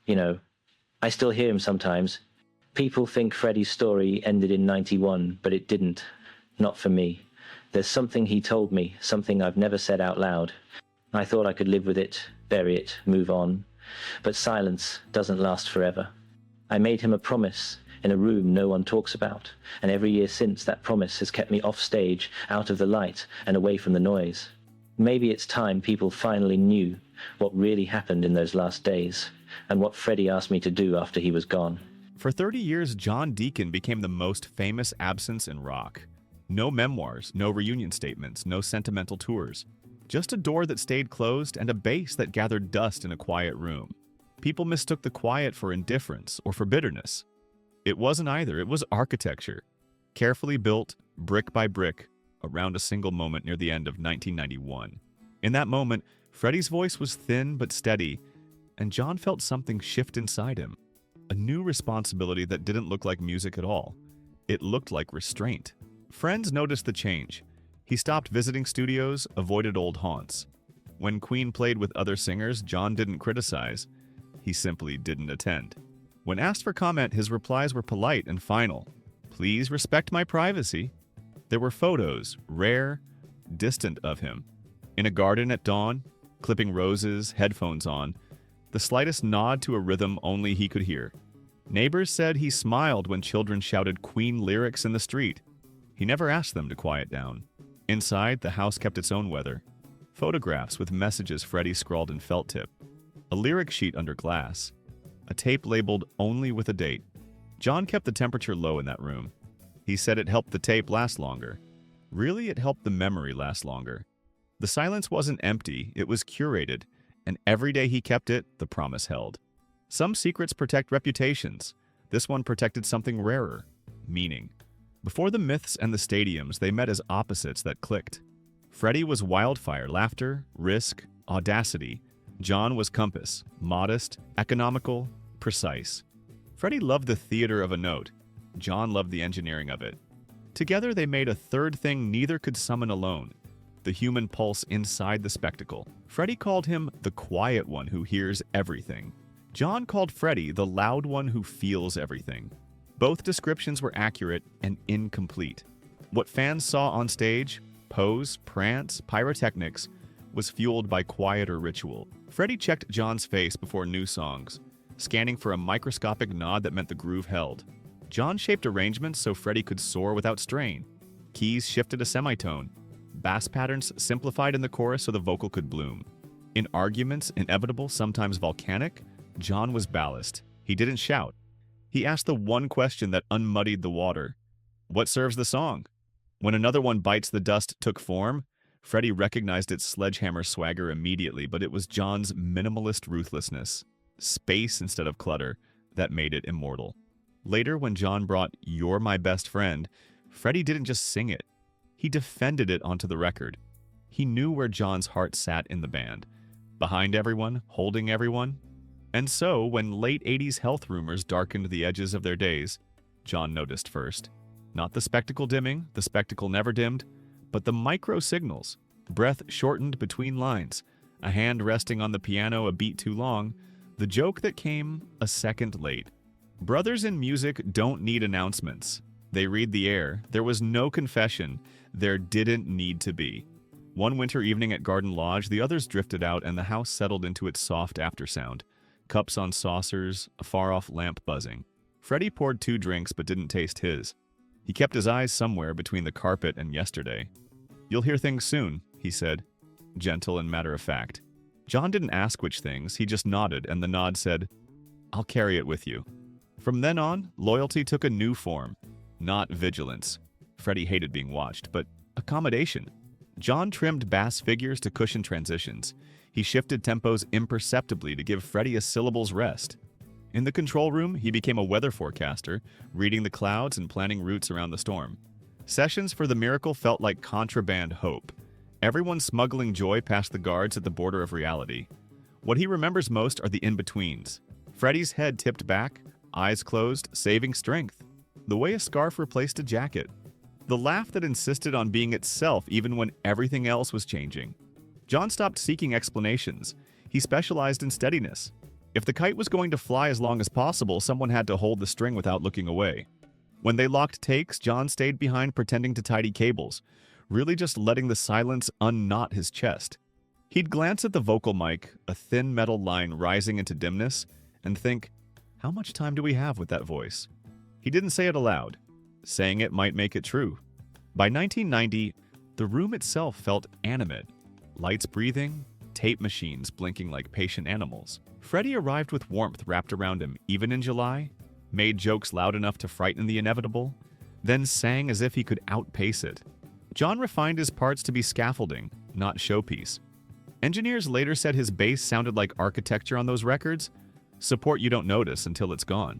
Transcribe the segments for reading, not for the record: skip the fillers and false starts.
You know, I still hear him sometimes. People think Freddie's story ended in 91, but it didn't. Not for me. There's something he told me, something I've never said out loud. I thought I could live with it, bury it, move on. But silence doesn't last forever. I made him a promise in a room no one talks about, and every year since, that promise has kept me off stage, out of the light, and away from the noise. Maybe it's time people finally knew what really happened in those last days, and what Freddie asked me to do after he was gone. For 30 years, John Deacon became the most famous absence in rock. No memoirs, no reunion statements, no sentimental tours. Just a door that stayed closed and a bass that gathered dust in a quiet room. People mistook the quiet for indifference or for bitterness. It wasn't either, it was architecture. Carefully built, brick by brick, around a single moment near the end of 1991. In that moment, Freddie's voice was thin but steady, and John felt something shift inside him. A new responsibility that didn't look like music at all. It looked like restraint. Friends noticed the change. He stopped visiting studios, avoided old haunts. When Queen played with other singers, John didn't criticize. He simply didn't attend. When asked for comment, his replies were polite and final. Please respect my privacy. There were photos, rare, distant of him. In a garden at dawn, clipping roses, headphones on, the slightest nod to a rhythm only he could hear. Neighbors said he smiled when children shouted Queen lyrics in the street. He never asked them to quiet down. Inside, the house kept its own weather. Photographs with messages Freddie scrawled in felt tip. A lyric sheet under glass. A tape labeled only with a date. John kept the temperature low in that room. He said it helped the tape last longer. Really, it helped the memory last longer. The silence wasn't empty, it was curated, and every day he kept it, the promise held. Some secrets protect reputations. This one protected something rarer, meaning. Before the myths and the stadiums, they met as opposites that clicked. Freddie was wildfire, laughter, risk, audacity. John was compass, modest, economical, precise. Freddie loved the theater of a note. John loved the engineering of it. Together they made a third thing neither could summon alone, the human pulse inside the spectacle. Freddie called him the quiet one who hears everything. John called Freddie the loud one who feels everything. Both descriptions were accurate and incomplete. What fans saw on stage, pose, prance, pyrotechnics, was fueled by quieter ritual. Freddie checked John's face before new songs, scanning for a microscopic nod that meant the groove held. John shaped arrangements so Freddie could soar without strain. Keys shifted a semitone. Bass patterns simplified in the chorus so the vocal could bloom. In arguments, inevitable, sometimes volcanic, John was ballast. He didn't shout. He asked the one question that unmuddied the water. What serves the song? When another one bites the dust took form, Freddie recognized its sledgehammer swagger immediately, but it was John's minimalist ruthlessness, space instead of clutter, that made it immortal. Later, when John brought You're My Best Friend, Freddie didn't just sing it. He defended it onto the record. He knew where John's heart sat in the band. Behind everyone, holding everyone. And so, when late 80s health rumors darkened the edges of their days, John noticed first. Not the spectacle dimming, the spectacle never dimmed, but the micro signals, breath shortened between lines, a hand resting on the piano a beat too long, the joke that came a second late. Brothers in music don't need announcements. They read the air. There was no confession. There didn't need to be. One winter evening at Garden Lodge, the others drifted out and the house settled into its soft aftersound. Cups on saucers, a far-off lamp buzzing. Freddie poured 2 drinks but didn't taste his. He kept his eyes somewhere between the carpet and yesterday. You'll hear things soon, he said, gentle and matter-of-fact. John didn't ask which things, he just nodded, and the nod said, I'll carry it with you. From then on, loyalty took a new form. Not vigilance. Freddie hated being watched, but accommodation. John trimmed bass figures to cushion transitions. He shifted tempos imperceptibly to give Freddie a syllable's rest. In the control room, he became a weather forecaster, reading the clouds and planning routes around the storm. Sessions for the miracle felt like contraband hope. Everyone smuggling joy past the guards at the border of reality. What he remembers most are the in-betweens. Freddie's head tipped back, eyes closed, saving strength. The way a scarf replaced a jacket. The laugh that insisted on being itself even when everything else was changing. John stopped seeking explanations. He specialized in steadiness. If the kite was going to fly as long as possible, someone had to hold the string without looking away. When they locked takes, John stayed behind pretending to tidy cables, really just letting the silence unknot his chest. He'd glance at the vocal mic, a thin metal line rising into dimness, and think, how much time do we have with that voice? He didn't say it aloud. Saying it might make it true. By 1990, the room itself felt animate. Lights breathing, tape machines blinking like patient animals. Freddie arrived with warmth wrapped around him, even in July, made jokes loud enough to frighten the inevitable, then sang as if he could outpace it. John refined his parts to be scaffolding, not showpiece. Engineers later said his bass sounded like architecture on those records, support you don't notice until it's gone.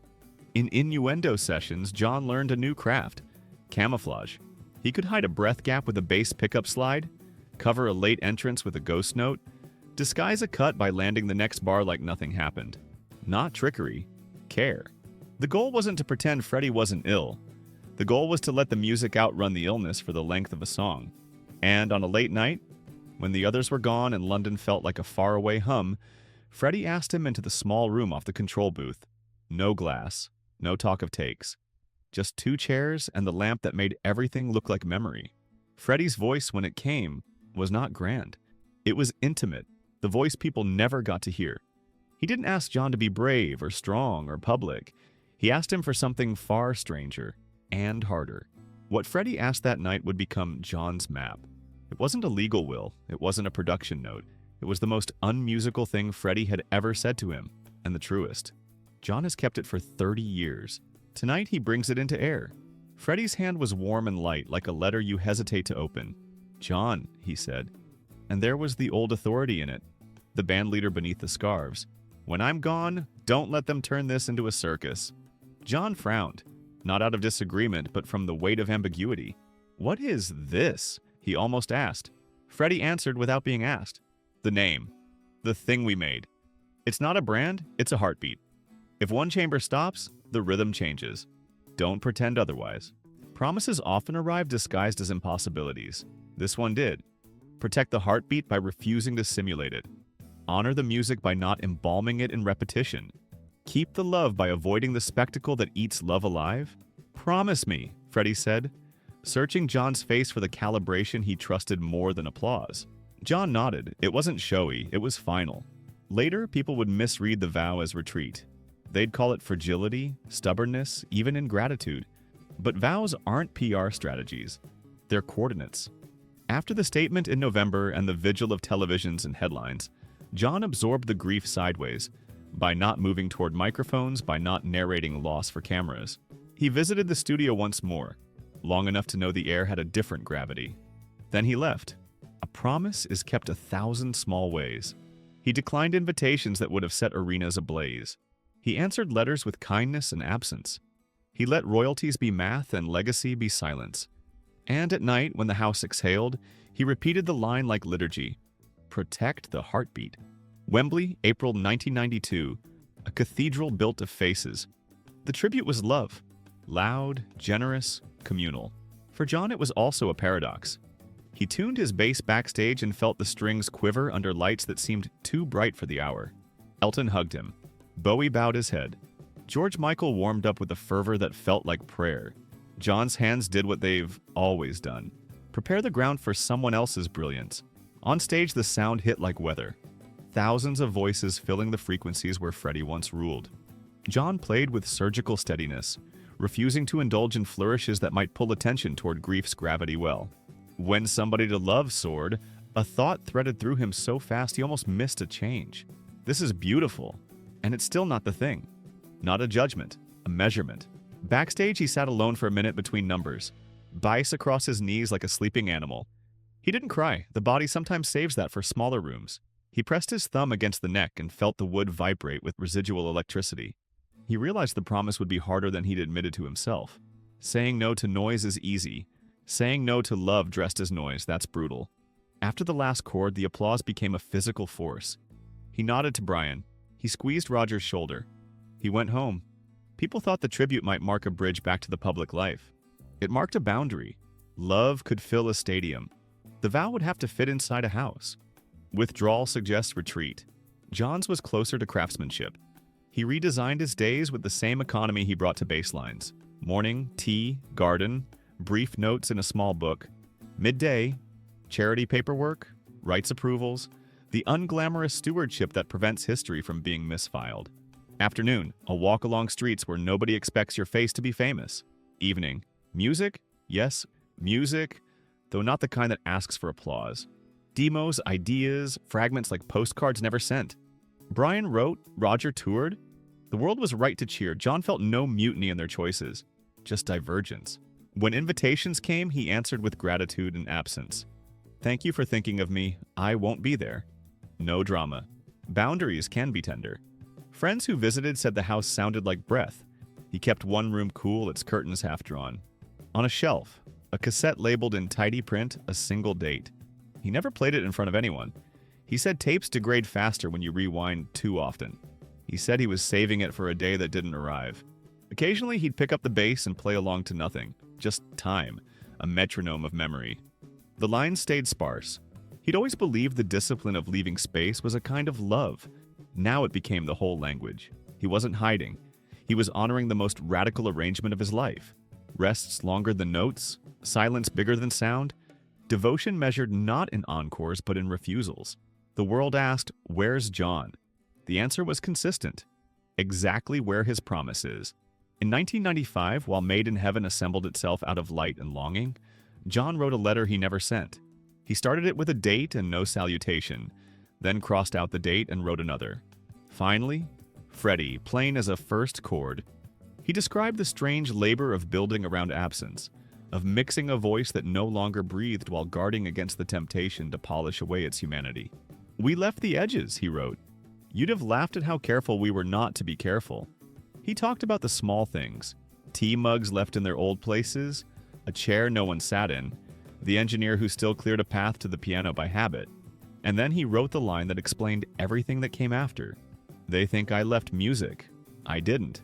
In innuendo sessions, John learned a new craft, camouflage. He could hide a breath gap with a bass pickup slide, cover a late entrance with a ghost note, disguise a cut by landing the next bar like nothing happened. Not trickery, care. The goal wasn't to pretend Freddie wasn't ill. The goal was to let the music outrun the illness for the length of a song. And on a late night, when the others were gone and London felt like a faraway hum, Freddie asked him into the small room off the control booth. No glass, no talk of takes. Just 2 chairs and the lamp that made everything look like memory. Freddie's voice, when it came, was not grand. It was intimate, the voice people never got to hear. He didn't ask John to be brave or strong or public. He asked him for something far stranger and harder. What Freddie asked that night would become John's map. It wasn't a legal will. It wasn't a production note. It was the most unmusical thing Freddie had ever said to him, and the truest. John has kept it for 30 years. Tonight he brings it into air. Freddie's hand was warm and light, like a letter you hesitate to open. "John," he said. And there was the old authority in it, the bandleader beneath the scarves. "When I'm gone, don't let them turn this into a circus." John frowned, not out of disagreement, but from the weight of ambiguity. "What is this?" he almost asked. Freddie answered without being asked. "The name. The thing we made. It's not a brand, it's a heartbeat. If one chamber stops, the rhythm changes. Don't pretend otherwise." Promises often arrive disguised as impossibilities. This one did. Protect the heartbeat by refusing to simulate it. Honor the music by not embalming it in repetition. Keep the love by avoiding the spectacle that eats love alive. "Promise me," Freddie said, searching John's face for the calibration he trusted more than applause. John nodded. It wasn't showy, it was final. Later, people would misread the vow as retreat. They'd call it fragility, stubbornness, even ingratitude. But vows aren't PR strategies. They're coordinates. After the statement in November and the vigil of televisions and headlines, John absorbed the grief sideways, by not moving toward microphones, by not narrating loss for cameras. He visited the studio once more, long enough to know the air had a different gravity. Then he left. A promise is kept 1,000 small ways. He declined invitations that would have set arenas ablaze. He answered letters with kindness and absence. He let royalties be math and legacy be silence. And at night, when the house exhaled, he repeated the line like liturgy. Protect the heartbeat. Wembley, April 1992. A cathedral built of faces. The tribute was love. Loud, generous, communal. For John, it was also a paradox. He tuned his bass backstage and felt the strings quiver under lights that seemed too bright for the hour. Elton hugged him. Bowie bowed his head. George Michael warmed up with a fervor that felt like prayer. John's hands did what they've always done. Prepare the ground for someone else's brilliance. On stage, the sound hit like weather. Thousands of voices filling the frequencies where Freddie once ruled. John played with surgical steadiness, refusing to indulge in flourishes that might pull attention toward grief's gravity well. When somebody to love soared, a thought threaded through him so fast he almost missed a change. This is beautiful, and it's still not the thing. Not a judgment, a measurement. Backstage, he sat alone for a minute between numbers, bice across his knees like a sleeping animal. He didn't cry. The body sometimes saves that for smaller rooms. He pressed his thumb against the neck and felt the wood vibrate with residual electricity. He realized the promise would be harder than he'd admitted to himself. Saying no to noise is easy. Saying no to love dressed as noise, that's brutal. After the last chord, the applause became a physical force. He nodded to Brian. He squeezed Roger's shoulder. He went home. People thought the tribute might mark a bridge back to the public life. It marked a boundary. Love could fill a stadium. The vow would have to fit inside a house. Withdrawal suggests retreat. John's was closer to craftsmanship. He redesigned his days with the same economy he brought to bass lines. Morning, tea, garden, brief notes in a small book. Midday, charity paperwork, rights approvals, the unglamorous stewardship that prevents history from being misfiled. Afternoon, a walk along streets where nobody expects your face to be famous. Evening, music? Yes, music, though not the kind that asks for applause. Demos, ideas, fragments like postcards never sent. Brian wrote, Roger toured. The world was right to cheer. John felt no mutiny in their choices, just divergence. When invitations came, he answered with gratitude and absence. Thank you for thinking of me. I won't be there. No drama. Boundaries can be tender. Friends who visited said the house sounded like breath. He kept one room cool, its curtains half drawn. On a shelf, a cassette labeled in tidy print, a single date. He never played it in front of anyone. He said tapes degrade faster when you rewind too often. He said he was saving it for a day that didn't arrive. Occasionally, he'd pick up the bass and play along to nothing. Just time, a metronome of memory. The lines stayed sparse. He'd always believed the discipline of leaving space was a kind of love. Now it became the whole language. He wasn't hiding. He was honoring the most radical arrangement of his life. Rests longer than notes, silence bigger than sound. Devotion measured not in encores but in refusals. The world asked, "Where's John?" The answer was consistent. Exactly where his promise is. In 1995, while Made in Heaven assembled itself out of light and longing, John wrote a letter he never sent. He started it with a date and no salutation, then crossed out the date and wrote another. Finally, Freddie, plain as a first chord. He described the strange labor of building around absence, of mixing a voice that no longer breathed while guarding against the temptation to polish away its humanity. We left the edges, he wrote. You'd have laughed at how careful we were not to be careful. He talked about the small things, tea mugs left in their old places, a chair no one sat in, the engineer who still cleared a path to the piano by habit. And then he wrote the line that explained everything that came after. They think I left music. I didn't.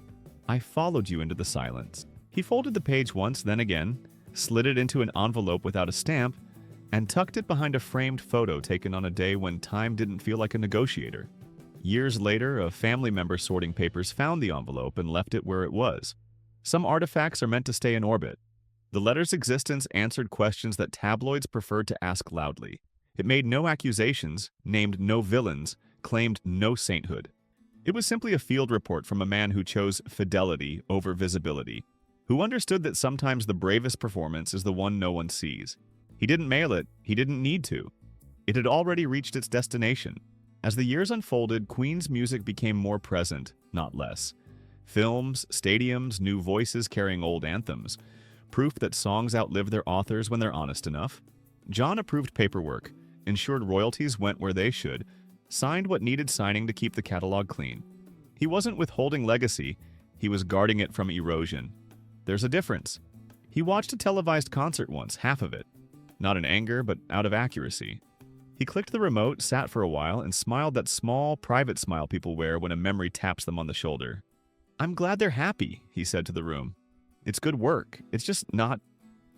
I followed you into the silence. He folded the page once, then again, slid it into an envelope without a stamp, and tucked it behind a framed photo taken on a day when time didn't feel like a negotiator. Years later, a family member sorting papers found the envelope and left it where it was. Some artifacts are meant to stay in orbit. The letter's existence answered questions that tabloids preferred to ask loudly. It made no accusations, named no villains, claimed no sainthood. It was simply a field report from a man who chose fidelity over visibility, who understood that sometimes the bravest performance is the one no one sees. He didn't mail it, he didn't need to. It had already reached its destination. As the years unfolded, Queen's music became more present, not less. Films, stadiums, new voices carrying old anthems. Proof that songs outlive their authors when they're honest enough. John approved paperwork, ensured royalties went where they should, signed what needed signing to keep the catalog clean. He wasn't withholding legacy, he was guarding it from erosion. There's a difference. He watched a televised concert once, half of it. Not in anger, but out of accuracy. He clicked the remote, sat for a while, and smiled that small, private smile people wear when a memory taps them on the shoulder. I'm glad they're happy, he said to the room. It's good work. It's just not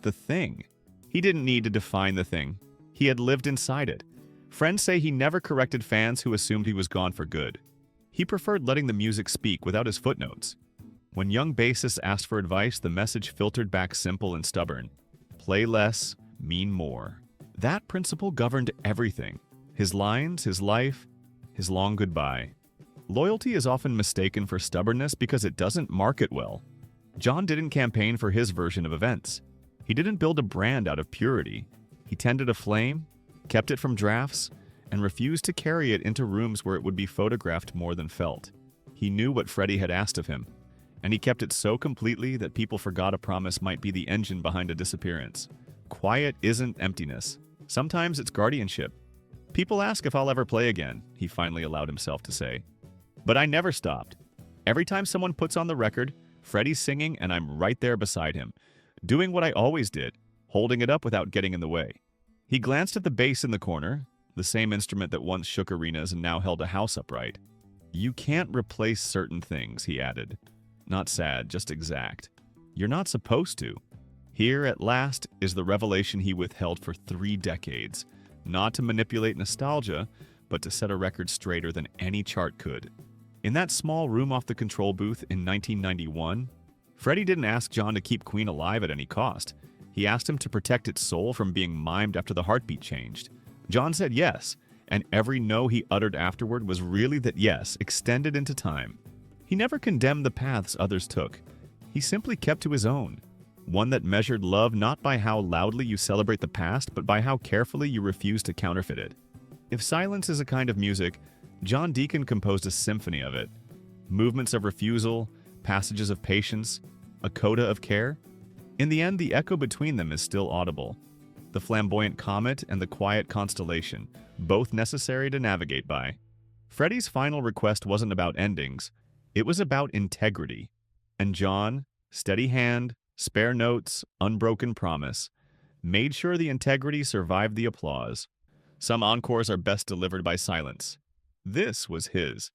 the thing. He didn't need to define the thing. He had lived inside it. Friends say he never corrected fans who assumed he was gone for good. He preferred letting the music speak without his footnotes. When young bassists asked for advice, the message filtered back simple and stubborn. Play less, mean more. That principle governed everything. His lines, his life, his long goodbye. Loyalty is often mistaken for stubbornness because it doesn't market well. John didn't campaign for his version of events. He didn't build a brand out of purity. He tended a flame, kept it from drafts, and refused to carry it into rooms where it would be photographed more than felt. He knew what Freddie had asked of him, and he kept it so completely that people forgot a promise might be the engine behind a disappearance. Quiet isn't emptiness. Sometimes it's guardianship. People ask if I'll ever play again, he finally allowed himself to say. But I never stopped. Every time someone puts on the record, Freddie's singing and I'm right there beside him, doing what I always did, holding it up without getting in the way. He glanced at the bass in the corner, the same instrument that once shook arenas and now held a house upright. You can't replace certain things, he added. Not sad, just exact. You're not supposed to. Here, at last, is the revelation he withheld for 3 decades, not to manipulate nostalgia, but to set a record straighter than any chart could. In that small room off the control booth in 1991, Freddie didn't ask John to keep Queen alive at any cost. He asked him to protect its soul from being mimed after the heartbeat changed. John said yes, and every no he uttered afterward was really that yes, extended into time. He never condemned the paths others took. He simply kept to his own, one that measured love not by how loudly you celebrate the past, but by how carefully you refuse to counterfeit it. If silence is a kind of music, John Deacon composed a symphony of it. Movements of refusal, passages of patience, a coda of care. In the end, the echo between them is still audible. The flamboyant comet and the quiet constellation, both necessary to navigate by. Freddie's final request wasn't about endings. It was about integrity. And John, steady hand, spare notes, unbroken promise, made sure the integrity survived the applause. Some encores are best delivered by silence. This was his.